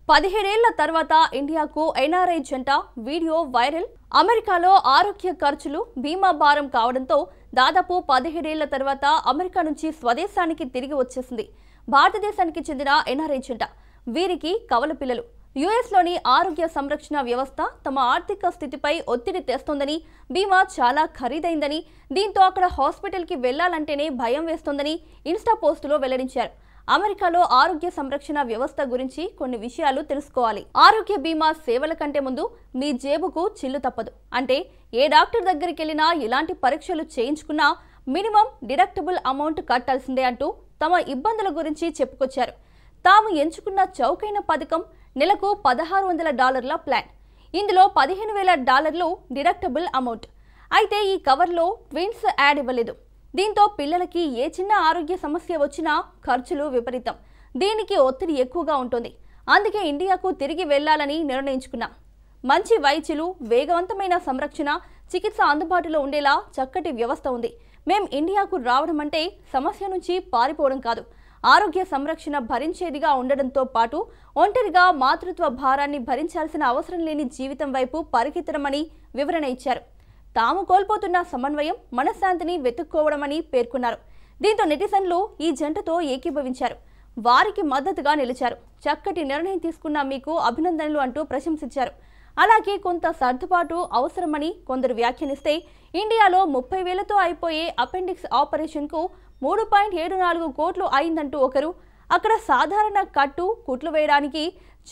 17 ఏళ్ల తర్వాత ఇండియాకు ఎన్ఆర్ఐ జంట వీడియో వైరల్. అమెరికాలో ఆరోగ్య ఖర్చులు బీమా భారం కావడంతో దాదాపు 17 ఏళ్ల తర్వాత అమెరికా నుంచి స్వదేశానికి తిరిగి వచ్చేసింది భారతదేశానికి చెందిన ఎన్ఆర్ఐ జంట. వీరికి కవల పిల్లలు. యుఎస్లోని ఆరోగ్య సంరక్షణ వ్యవస్థ తమ ఆర్థిక స్థితిపై ఒత్తిడి తెస్తోందని, బీమా చాలా ఖరీదైందని, దీంతో అక్కడ హాస్పిటల్కి వెళ్లాలంటేనే భయం వేస్తోందని ఇన్స్టా పోస్టులో వెల్లడించారు. అమెరికాలో ఆరోగ్య సంరక్షణ వ్యవస్థ గురించి కొన్ని విషయాలు తెలుసుకోవాలి. ఆరోగ్య బీమా సేవల కంటే ముందు మీ జేబుకు చిల్లు తప్పదు. అంటే ఏ డాక్టర్ దగ్గరికి వెళ్ళినా, ఎలాంటి పరీక్షలు చేయించుకున్నా మినిమం డిడక్టబుల్ అమౌంట్ కట్టాల్సిందే అంటూ తమ ఇబ్బందుల గురించి చెప్పుకొచ్చారు. తాము ఎంచుకున్న చౌకైన పథకం నెలకు $1,600 ప్లాన్. ఇందులో $15,000 డిడక్టబుల్ అమౌంట్. అయితే ఈ కవర్లో ట్విన్స్ యాడ్ ఇవ్వలేదు. దీంతో పిల్లలకి ఏ చిన్న ఆరోగ్య సమస్య వచ్చినా ఖర్చులు విపరీతం. దీనికి ఒత్తిడి ఎక్కువగా ఉంటుంది. అందుకే ఇండియాకు తిరిగి వెళ్లాలని నిర్ణయించుకున్నాం. మంచి వైద్యులు, వేగవంతమైన సంరక్షణ, చికిత్స అందుబాటులో ఉండేలా చక్కటి వ్యవస్థ ఉంది. మేం ఇండియాకు రావడం అంటే సమస్య నుంచి పారిపోవడం కాదు, ఆరోగ్య సంరక్షణ భరించేదిగా ఉండడంతో పాటు ఒంటరిగా మాతృత్వ భారాన్ని భరించాల్సిన అవసరం లేని జీవితం వైపు పరిగెత్తడమని వివరణ ఇచ్చారు. తాము కోల్పోతున్న సమన్వయం, మనశ్శాంతిని వెతుక్కోవడమని పేర్కొన్నారు. దీంతో నెటిజన్లు ఈ జంటతో ఏకీభవించారు, వారికి మద్దతుగా నిలిచారు. చక్కటి నిర్ణయం తీసుకున్న మీకు అభినందనలు అంటూ ప్రశంసించారు. అలాగే కొంత సర్దుబాటు అవసరమని కొందరు వ్యాఖ్యానిస్తే, ఇండియాలో 30,000తో అయిపోయే అపెండిక్స్ ఆపరేషన్కు 3.74 కోట్లు అయిందంటూ ఒకరు, అక్కడ సాధారణ కుట్లు వేయడానికి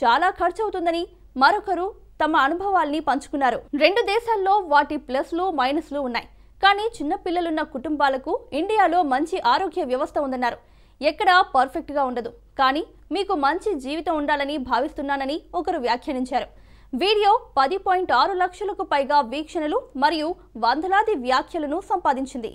చాలా ఖర్చు అవుతుందని మరొకరు తమ అనుభవాల్ని పంచుకున్నారు. రెండు దేశాల్లో వాటి ప్లస్లు మైనస్లు ఉన్నాయి. కానీ చిన్న పిల్లలున్న కుటుంబాలకు ఇండియాలో మంచి ఆరోగ్య వ్యవస్థ ఉందన్నారు. ఎక్కడా పర్ఫెక్ట్గా ఉండదు, కానీ మీకు మంచి జీవితం ఉండాలని భావిస్తున్నానని ఒకరు వ్యాఖ్యానించారు. వీడియో 10.6 లక్షలకు పైగా వీక్షణలు మరియు వందలాది వ్యాఖ్యలను సంపాదించింది.